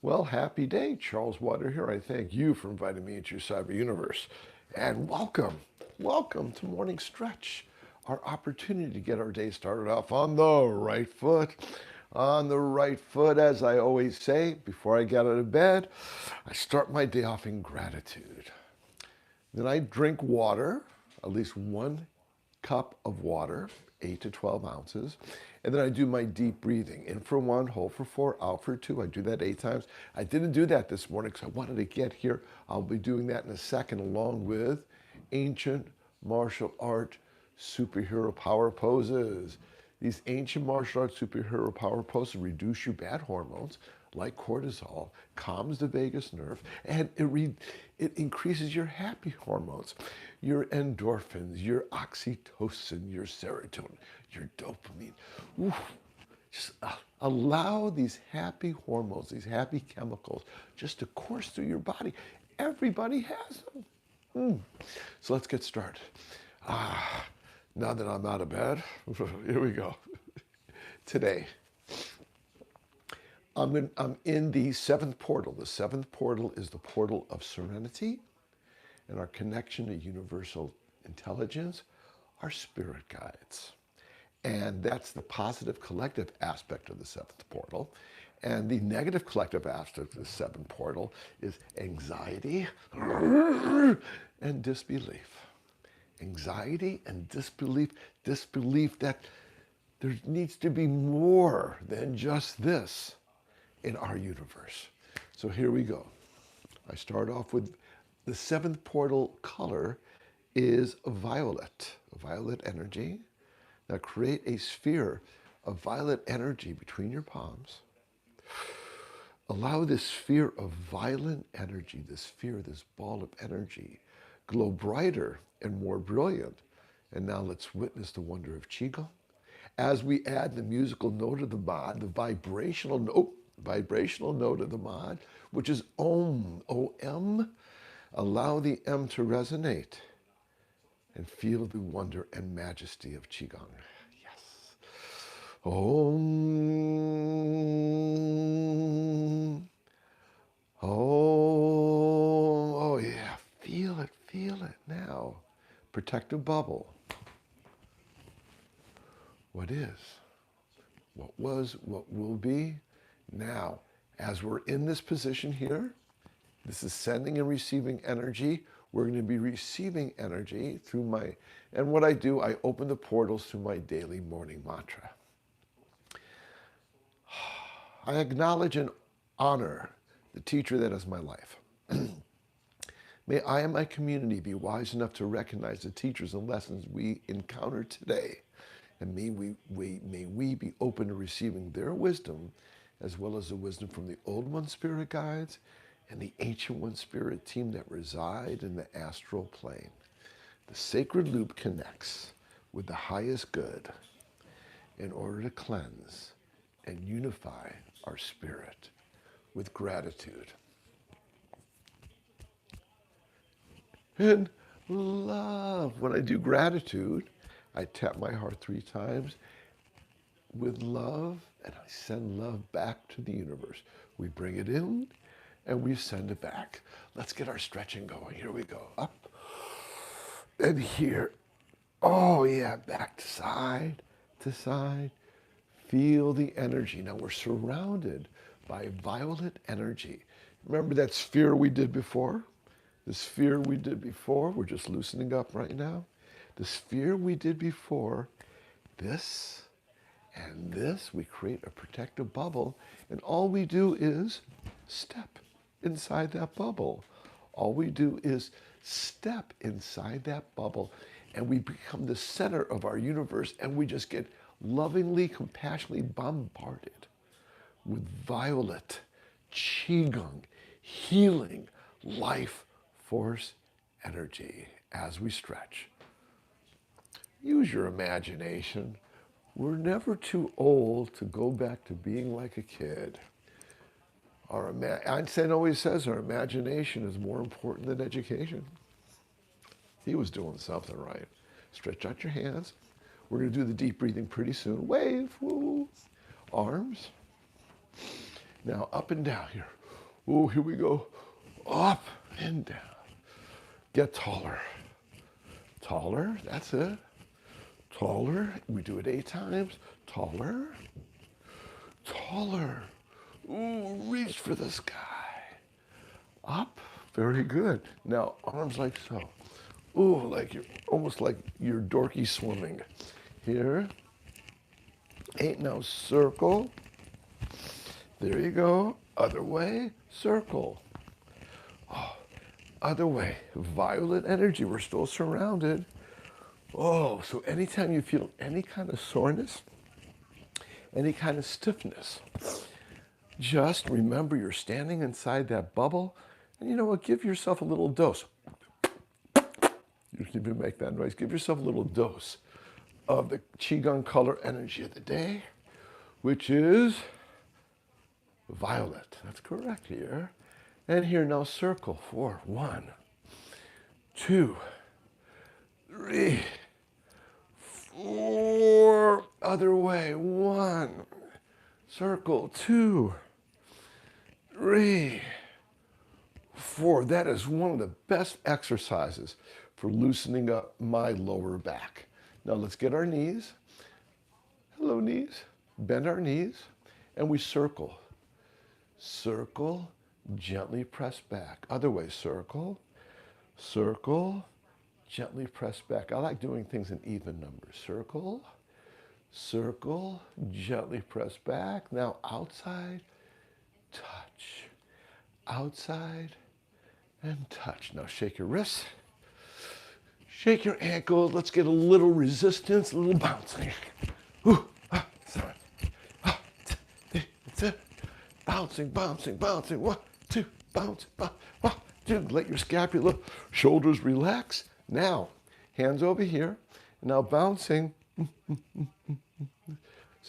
Well, happy day. Charles Water here. I thank you for inviting me into your cyber universe. And welcome to Morning Stretch, our opportunity to get our day started off on the right foot. On the right foot, as I always say, before I get out of bed, I start my day off in gratitude. Then I drink water, at least 1 cup of water, 8 to 12 ounces. And then I do my deep breathing. In for 1, hold for 4, out for 2. I do that 8 times. I didn't do that this morning because I wanted to get here. I'll be doing that in a second along with ancient martial art superhero power poses. These ancient martial arts superhero power poses reduce your bad hormones like cortisol, calms the vagus nerve, and it increases your happy hormones, your endorphins, your oxytocin, your serotonin, your dopamine. Oof. Just allow these happy hormones, these happy chemicals, just to course through your body. Everybody has them. So let's get started. Now that I'm out of bed, here we go. Today, I'm in the seventh portal. The seventh portal is the portal of serenity and our connection to universal intelligence, our spirit guides. And that's the positive collective aspect of the seventh portal. And the negative collective aspect of the seventh portal is anxiety and disbelief. Anxiety and disbelief that there needs to be more than just this in our universe. So here we go. I start off with the seventh portal color is violet energy. Now create a sphere of violet energy between your palms. Allow this sphere of violent energy, this ball of energy, glow brighter and more brilliant. And now let's witness the wonder of Qigong. As we add the musical note of the mod, the vibrational note of the mod, which is Om, O-M, allow the M to resonate and feel the wonder and majesty of Qigong. Yes. Om. Om. Oh yeah, feel it now. Protective bubble. What is, what was, what will be. Now, as we're in this position here, this is sending and receiving energy. We're going to be receiving energy through and what I do, I open the portals through my daily morning mantra. I acknowledge and honor the teacher that is my life. May I and my community be wise enough to recognize the teachers and lessons we encounter today. And may we be open to receiving their wisdom as well as the wisdom from the Old One Spirit guides and the Ancient One Spirit team that reside in the astral plane. The sacred loop connects with the highest good in order to cleanse and unify our spirit with gratitude and love. When I do gratitude, I tap my heart 3 times with love, and I send love back to the universe. We bring it in, and we send it back. Let's get our stretching going. Here we go. Up and here. Oh yeah, back to side to side. Feel the energy. Now we're surrounded by violet energy. Remember that sphere we did before? The sphere we did before, we're just loosening up right now. The sphere we did before, this and this, we create a protective bubble, and all we do is step inside that bubble. All we do is step inside that bubble, and we become the center of our universe, and we just get lovingly, compassionately bombarded with violet, Qigong, healing, life force energy as we stretch. Use your imagination. We're never too old to go back to being like a kid. Einstein always says our imagination is more important than education. He was doing something right. Stretch out your hands. We're going to do the deep breathing pretty soon. Wave, woo. Arms. Now up and down here. Oh, here we go. Up and down. Get taller. Taller, that's it. Taller, we do it 8 times. Taller, taller. Ooh, reach for the sky. Up, very good. Now, arms like so. Ooh, like you're, almost like you're dorky swimming. Here, 8, now circle. There you go. Other way, circle. Oh, other way, violet energy, we're still surrounded. Oh, so anytime you feel any kind of soreness, any kind of stiffness, just remember you're standing inside that bubble, and you know what, give yourself a little dose. You can even make that noise. Give yourself a little dose of the Qigong color energy of the day, which is violet. That's correct here. And here now circle for 1, 2, 3, 4. Other way. 1. Circle. 2, 3, 4. That is one of the best exercises for loosening up my lower back. Now let's get our knees. Hello, knees. Bend our knees, and we circle. Circle, gently press back. Other way, circle, circle, gently press back. I like doing things in even numbers. Circle, circle, gently press back. Now outside, touch. Outside and touch. Now shake your wrists. Shake your ankles. Let's get a little resistance, a little bouncing. Ooh, sorry. That's it. Bouncing, bouncing, bouncing. 1, 2, bounce, bounce. 1, 2. Let your scapula, shoulders relax. Now, hands over here. Now bouncing. So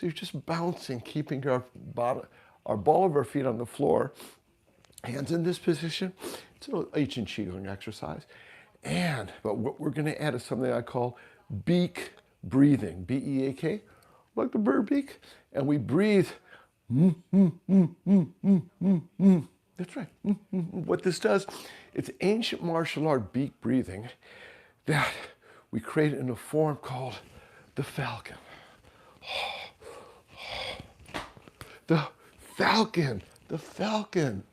you're just bouncing, keeping our ball of our feet on the floor. Hands in this position. It's an ancient Qigong exercise. But what we're going to add is something I call beak breathing. B-E-A-K, like the bird beak. And we breathe. That's right. What this does, it's ancient martial art beak breathing that we created in a form called the falcon. The falcon, the falcon,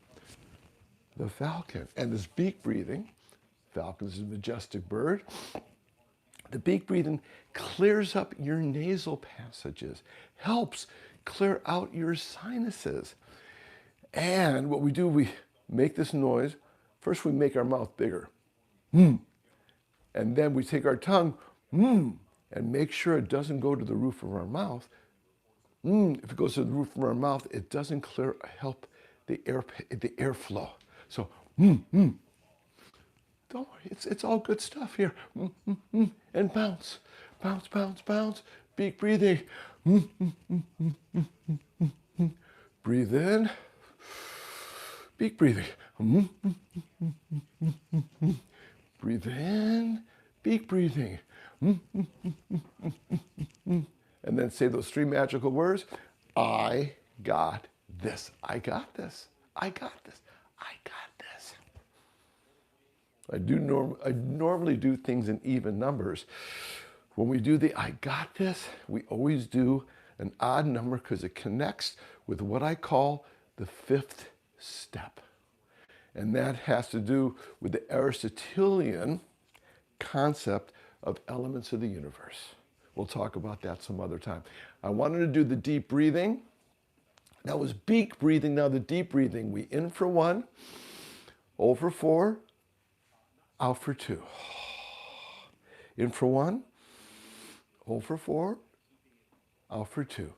the falcon. And this beak breathing, falcon is a majestic bird. The beak breathing clears up your nasal passages, helps clear out your sinuses. And what we do, we make this noise. First, we make our mouth bigger. And then we take our tongue and make sure it doesn't go to the roof of our mouth. If it goes to the roof of our mouth, it doesn't help the airflow. So, don't worry, it's all good stuff here. And bounce, bounce, bounce, bounce. Beak breathing. Breathe in. Beak breathing. Breathe in. Beak breathing. And then say those 3 magical words. I got this. I got this. I got this. I got this. I normally do things in even numbers. When we do the I got this, we always do an odd number because it connects with what I call the 5th step. And that has to do with the Aristotelian concept of elements of the universe. We'll talk about that some other time. I wanted to do the deep breathing. That was beak breathing. Now the deep breathing, we in for 1, hold for 4, out for 2. In for 1, hold for 4, out for 2.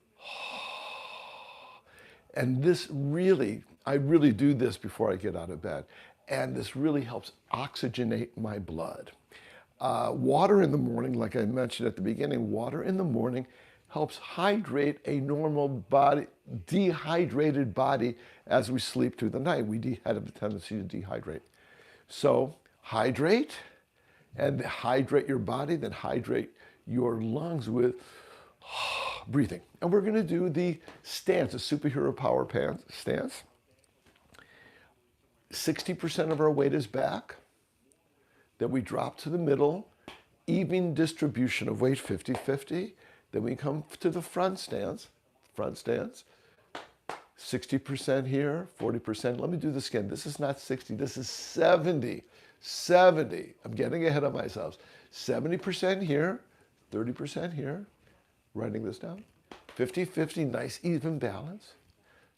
And this really, I really do this before I get out of bed. And this really helps oxygenate my blood. Water in the morning, like I mentioned at the beginning, water in the morning helps hydrate a normal body, dehydrated body as we sleep through the night. We have a tendency to dehydrate. So hydrate, and hydrate your body, then hydrate your lungs with breathing. And we're going to do the stance, the superhero power stance. 60% of our weight is back. Then we drop to the middle, even distribution of weight, 50-50. Then we come to the front stance, 60% here, 40%. Let me do this again. This is not 60, this is 70. 70, I'm getting ahead of myself. 70% here, 30% here. Writing this down. 50-50, nice even balance.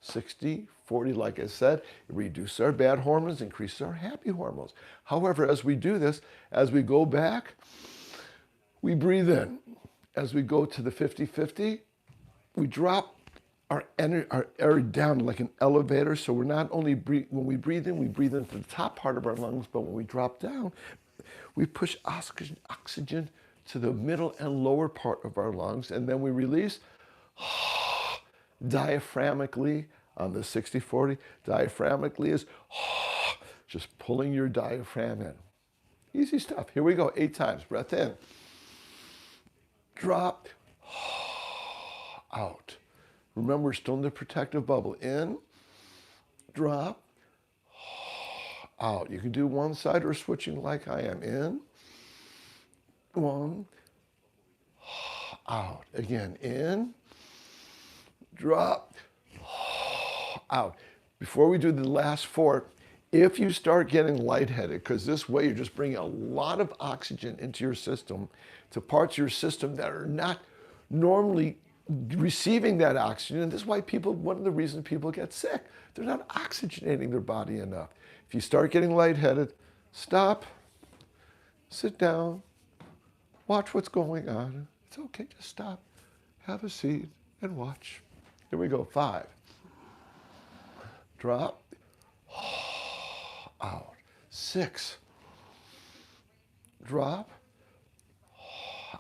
60-40, like I said, it reduces our bad hormones, increases our happy hormones. However, as we do this, as we go back, we breathe in. As we go to the 50-50, we drop our air down like an elevator. So we're not only, when we breathe in to the top part of our lungs, but when we drop down, we push oxygen to the middle and lower part of our lungs, and then we release diaphragmically on the 60-40. Diaphragmically is just pulling your diaphragm in. Easy stuff. Here we go, 8 times. Breath in. Drop. Out. Remember, we're still in the protective bubble. In. Drop. Out. You can do one side or switching like I am. In. 1. Out. Again. In. Drop. Out. Before we do the last 4, if you start getting lightheaded, because this way you're just bringing a lot of oxygen into your system to parts of your system that are not normally receiving that oxygen. And this is why one of the reasons people get sick, they're not oxygenating their body enough. If you start getting lightheaded, stop, sit down, watch what's going on. It's okay, just stop, have a seat, and watch. Here we go, 5. Drop. Out. 6. Drop.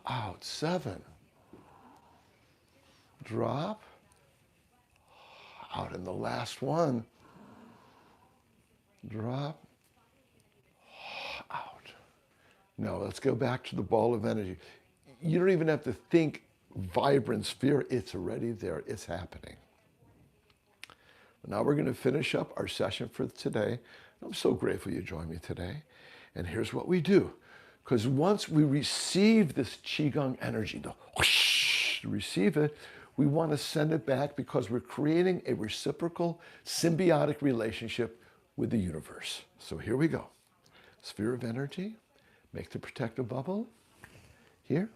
Out. 7. Drop. Out. And the last one. Drop. Out. Now let's go back to the ball of energy. You don't even have to think vibrance, fear. It's already there. It's happening. Now we're going to finish up our session for today. I'm so grateful you joined me today. And here's what we do. Because once we receive this Qigong energy, the whoosh, receive it, we want to send it back because we're creating a reciprocal, symbiotic relationship with the universe. So here we go. Sphere of energy, make the protective bubble. Here.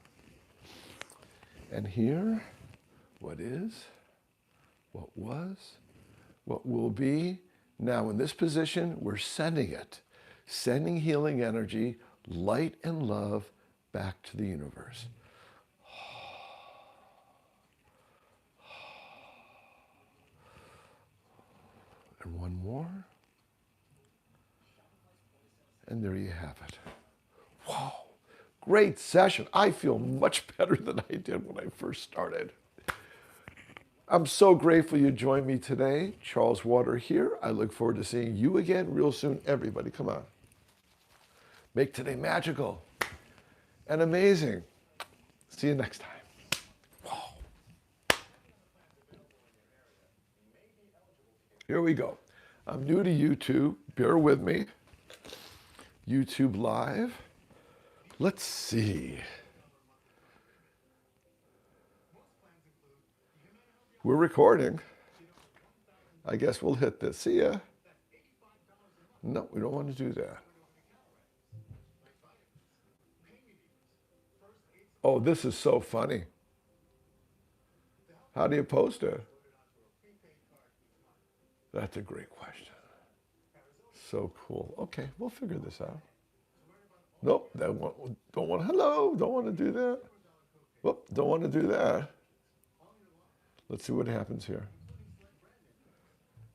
And here, what is, what was, what will be. Now in this position, we're sending it, sending healing energy, light and love back to the universe. And one more. And there you have it. Wow, great session. I feel much better than I did when I first started. I'm so grateful you joined me today. Charles Water here. I look forward to seeing you again real soon. Everybody, come on. Make today magical and amazing. See you next time. Wow. Here we go. I'm new to YouTube. Bear with me. YouTube Live. Let's see. We're recording. I guess we'll hit this. See ya. No, we don't want to do that. Oh, this is so funny. How do you post it? That's a great question. So cool. Okay, we'll figure this out. Nope, don't want, hello, don't want to do that. Whoop, don't want to do that. Let's see what happens here.